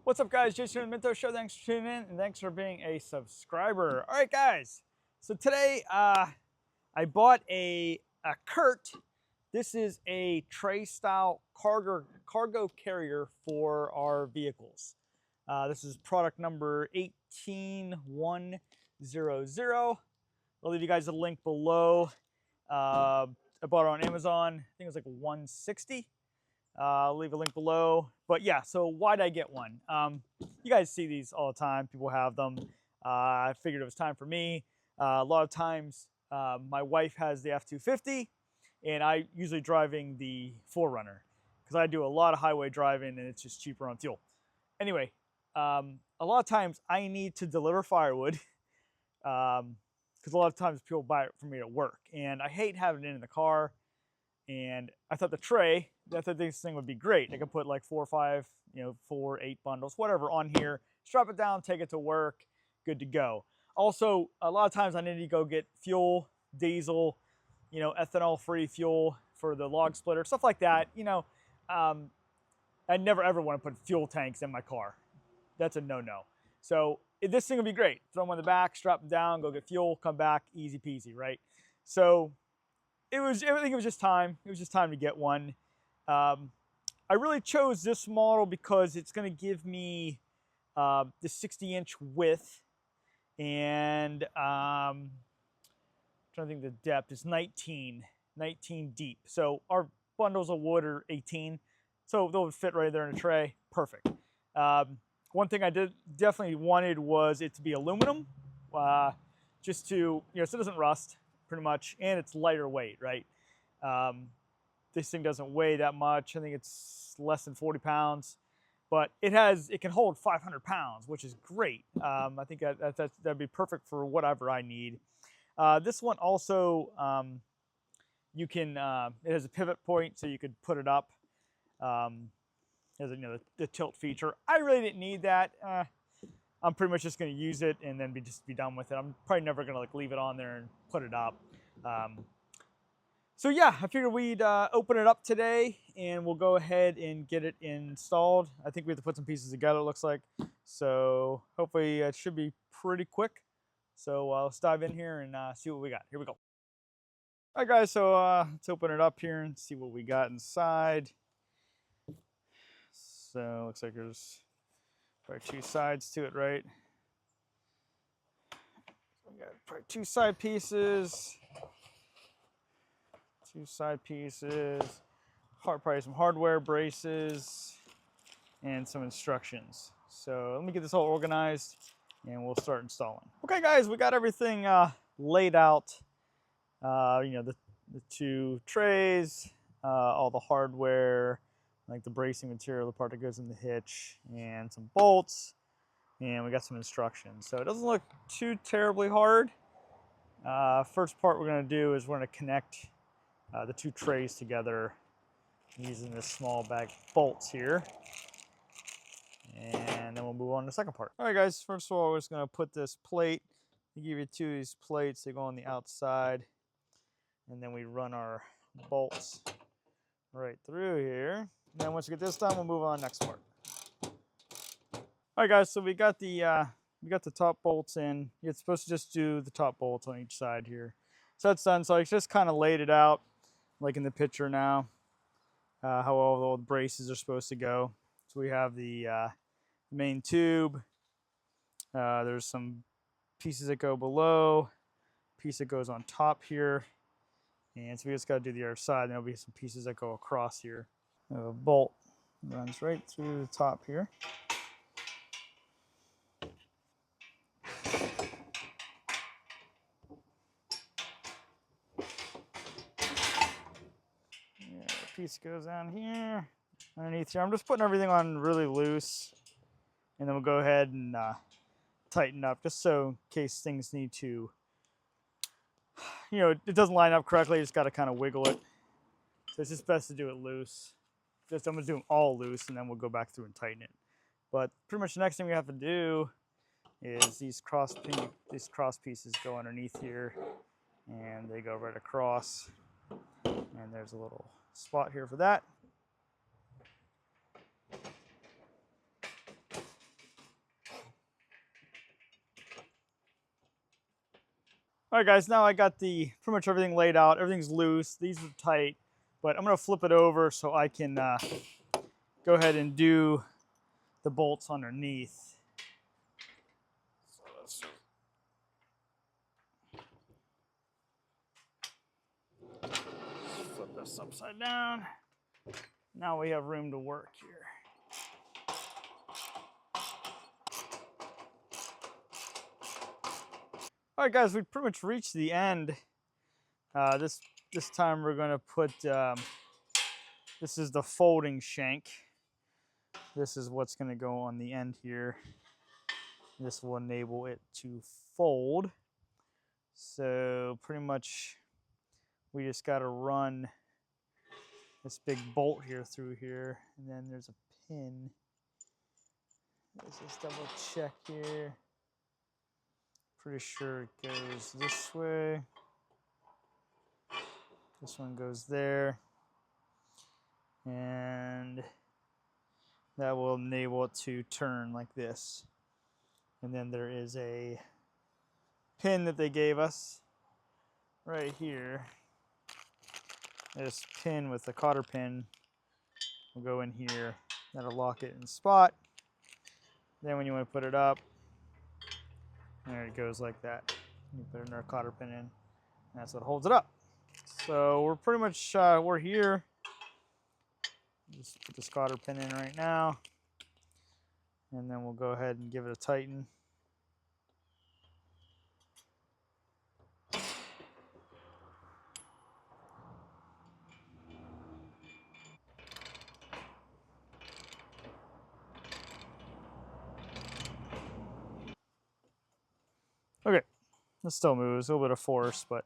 What's up, guys? Jason from the Minto Show. Thanks for tuning in, and thanks for being a subscriber. All right, guys. So today, I bought a Curt. This is a tray-style cargo carrier for our vehicles. This is product number 18100. I'll leave you guys a link below. I bought it on Amazon. I think it was like $160. I'll leave a link below. But yeah, so why did I get one? You guys see these all the time. People have them. I figured it was time for me. A lot of times, my wife has the F-250, and I usually driving the 4Runner because I do a lot of highway driving, and it's just cheaper on fuel. Anyway, a lot of times I need to deliver firewood because a lot of times people buy it for me at work, and I hate having it in the car. And I thought this thing would be great. I could put like 4 or 5, 4, 8 bundles, whatever on here, strap it down, take it to work, good to go. Also, a lot of times I need to go get fuel, diesel, ethanol-free fuel for the log splitter, stuff like that. I never ever want to put fuel tanks in my car. That's a no-no. So this thing would be great. Throw them on the back, strap them down, go get fuel, come back, easy peasy, right? So I think it was just time. It was just time to get one. I really chose this model because it's going to give me the 60-inch width, and I'm trying to think the depth is 19 deep. So our bundles of wood are 18, so they'll fit right there in a tray. Perfect. One thing I definitely wanted was it to be aluminum, just to so it doesn't rust. Pretty much, and it's lighter weight, right? This thing doesn't weigh that much. I think it's less than 40 pounds, but it can hold 500 pounds, which is great. I think that'd be perfect for whatever I need. This one also, it has a pivot point, so you could put it up. Has the tilt feature. I really didn't need that. I'm pretty much just going to use it and then be done with it. I'm probably never going to leave it on there and put it up. So yeah, I figured we'd open it up today, and we'll go ahead and get it installed. I think we have to put some pieces together, it looks like. So hopefully it should be pretty quick. So let's dive in here and see what we got. Here we go. All right, guys, so let's open it up here and see what we got inside. So looks like there's probably 2 sides to it, right? We got probably 2 side pieces. 2 side pieces. Probably some hardware, braces, and some instructions. So let me get this all organized, and we'll start installing. Okay, guys, we got everything laid out. The 2 trays, all the hardware, like the bracing material, the part that goes in the hitch, and some bolts, and we got some instructions. So it doesn't look too terribly hard. First part we're going to do is we're going to connect the 2 trays together using this small bag bolts here, and then we'll move on to the second part. All right, guys, first of all, we're just going to put this plate. They give you 2 of these plates. They go on the outside, and then we run our bolts right through here. And then once we get this done, we'll move on to the next part. All right, guys, so we got the top bolts in. You're supposed to just do the top bolts on each side here. So that's done. So I just kind of laid it out like in the picture now, how all the braces are supposed to go. So we have the main tube. There's some pieces that go below, piece that goes on top here. And so we just got to do the other side, and there'll be some pieces that go across here. A bolt runs right through the top here. Yeah, a piece goes down here, underneath here. I'm just putting everything on really loose, and then we'll go ahead and tighten up, just so in case things need to, it doesn't line up correctly. You just got to kind of wiggle it. So it's just best to do it loose. I'm going to do them all loose, and then we'll go back through and tighten it. But pretty much the next thing we have to do is these cross pieces go underneath here, and they go right across. And there's a little spot here for that. All right, guys, now I got pretty much everything laid out. Everything's loose. These are tight, but I'm gonna flip it over so I can go ahead and do the bolts underneath. So let's flip this upside down. Now we have room to work here. All right, guys, we pretty much reached the end. This time we're going to put, this is the folding shank. This is what's going to go on the end here. This will enable it to fold. So pretty much we just got to run this big bolt here through here, and then there's a pin. Let's just double check here. Pretty sure it goes this way. This one goes there. And that will enable it to turn like this. And then there is a pin that they gave us right here. This pin with the cotter pin will go in here. That'll lock it in spot. Then when you want to put it up, there it goes like that. You put another cotter pin in, and that's what holds it up. So we're pretty much, we're here. Just put this cotter pin in right now. And then we'll go ahead and give it a tighten. Okay, this still moves, a little bit of force, but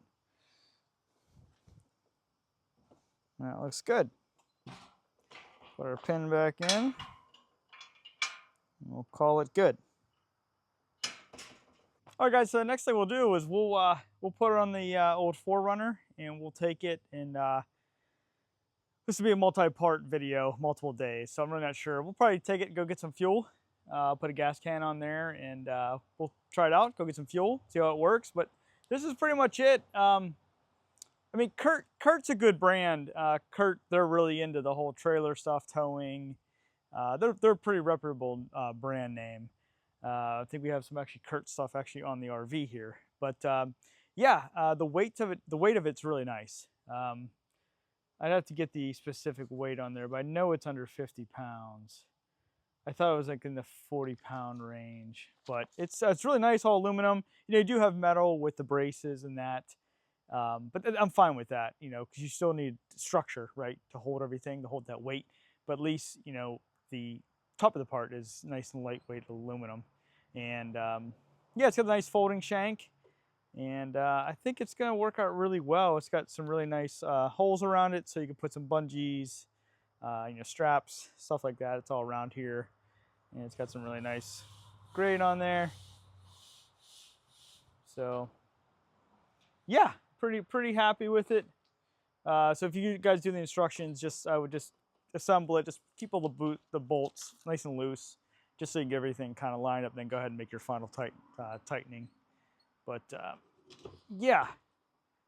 that looks good. Put our pin back in, and we'll call it good. All right, guys, so the next thing we'll do is we'll put it on the old 4Runner, and we'll take it, and this will be a multi-part video, multiple days, so I'm really not sure. We'll probably take it and go get some fuel. Put a gas can on there, and we'll try it out, go get some fuel, see how it works. But this is pretty much it. I mean, Curt's a good brand. Curt, they're really into the whole trailer stuff, towing. They're a pretty reputable brand name. I think we have some actually Curt stuff actually on the RV here. But yeah, the weight of it's really nice. I'd have to get the specific weight on there, but I know it's under 50 pounds. I thought it was like in the 40-pound range, but it's really nice, all aluminum. You know, you do have metal with the braces and that, but I'm fine with that, you know, because you still need structure, right, to hold everything, to hold that weight. But at least, you know, the top of the part is nice and lightweight aluminum. And yeah, it's got a nice folding shank, and I think it's going to work out really well. It's got some really nice holes around it, so you can put some bungees, you know, straps, stuff like that. It's all around here, and it's got some really nice grade on there. So yeah, pretty happy with it. So if you guys do the instructions, I would just assemble it, just keep all the bolts nice and loose, just so you can get everything kind of lined up, then go ahead and make your final tightening. But yeah,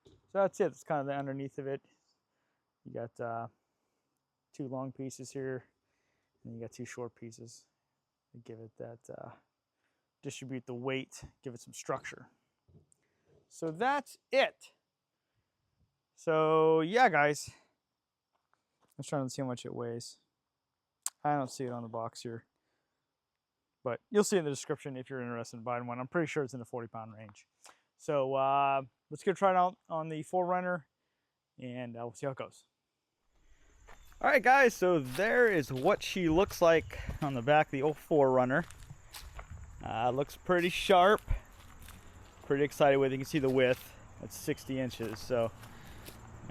so that's it. It's kind of the underneath of it. You got 2 long pieces here, and you got 2 short pieces to give it that, distribute the weight, give it some structure. So that's it. So yeah, guys, I'm trying to see how much it weighs. I don't see it on the box here, but you'll see in the description if you're interested in buying one. I'm pretty sure it's in the 40-pound range. So let's go try it out on the 4Runner, and we'll see how it goes. All right, guys, so there is what she looks like on the back of the old 4Runner. Looks pretty sharp. Pretty excited with it. You can see the width. That's 60 inches. So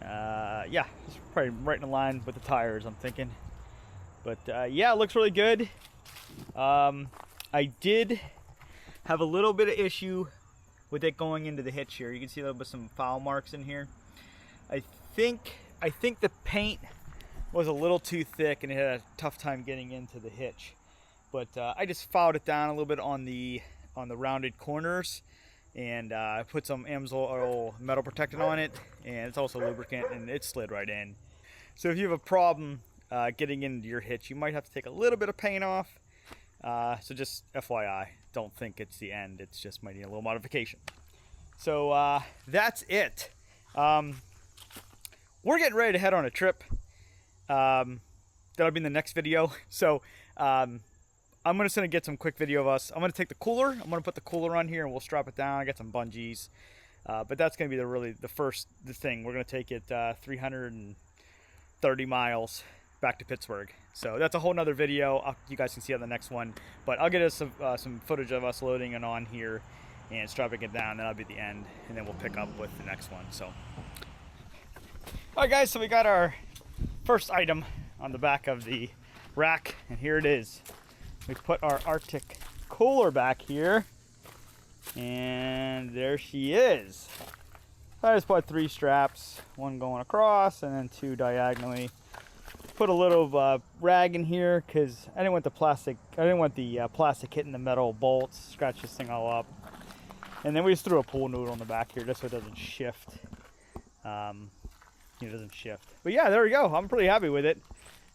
yeah, it's probably right in line with the tires, I'm thinking. But yeah, it looks really good. I did have a little bit of issue with it going into the hitch here. You can see a little bit some foul marks in here. I think the paint was a little too thick and it had a tough time getting into the hitch. But I just fouled it down a little bit on the rounded corners, and I put some Amsoil oil metal protectant on it, and it's also lubricant, and it slid right in. So if you have a problem getting into your hitch, you might have to take a little bit of paint off. So just FYI, don't think it's the end. It's just might need a little modification. So that's it. We're getting ready to head on a trip. That'll be in the next video. So I'm just gonna get some quick video of us. I'm gonna take the cooler. I'm gonna put the cooler on here and we'll strap it down. I got some bungees. But that's gonna be the first thing. We're gonna take it 330 miles back to Pittsburgh. So that's a whole nother video. You guys can see on the next one. But I'll get us some footage of us loading it on here and strapping it down. That'll be the end, and then we'll pick up with the next one. So, all right, guys. So we got our first item on the back of the rack, and here it is. We put our Arctic cooler back here, and there she is. I just put 3 straps, one going across and then 2 diagonally. Put a little rag in here because I didn't want the plastic. Hitting the metal bolts, scratch this thing all up. And then we just threw a pool noodle on the back here just so it doesn't shift. It doesn't shift. But yeah, there we go. I'm pretty happy with it.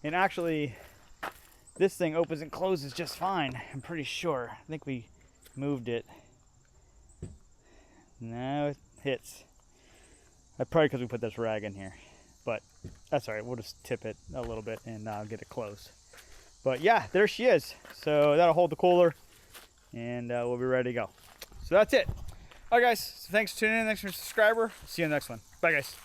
And actually, this thing opens and closes just fine. I'm pretty sure. I think we moved it. Now it hits. Probably because we put this rag in here. But that's all right. We'll just tip it a little bit and get it closed. But yeah, there she is. So that'll hold the cooler, and we'll be ready to go. So that's it. All right, guys. So thanks for tuning in. Thanks for your subscriber. See you in the next one. Bye, guys.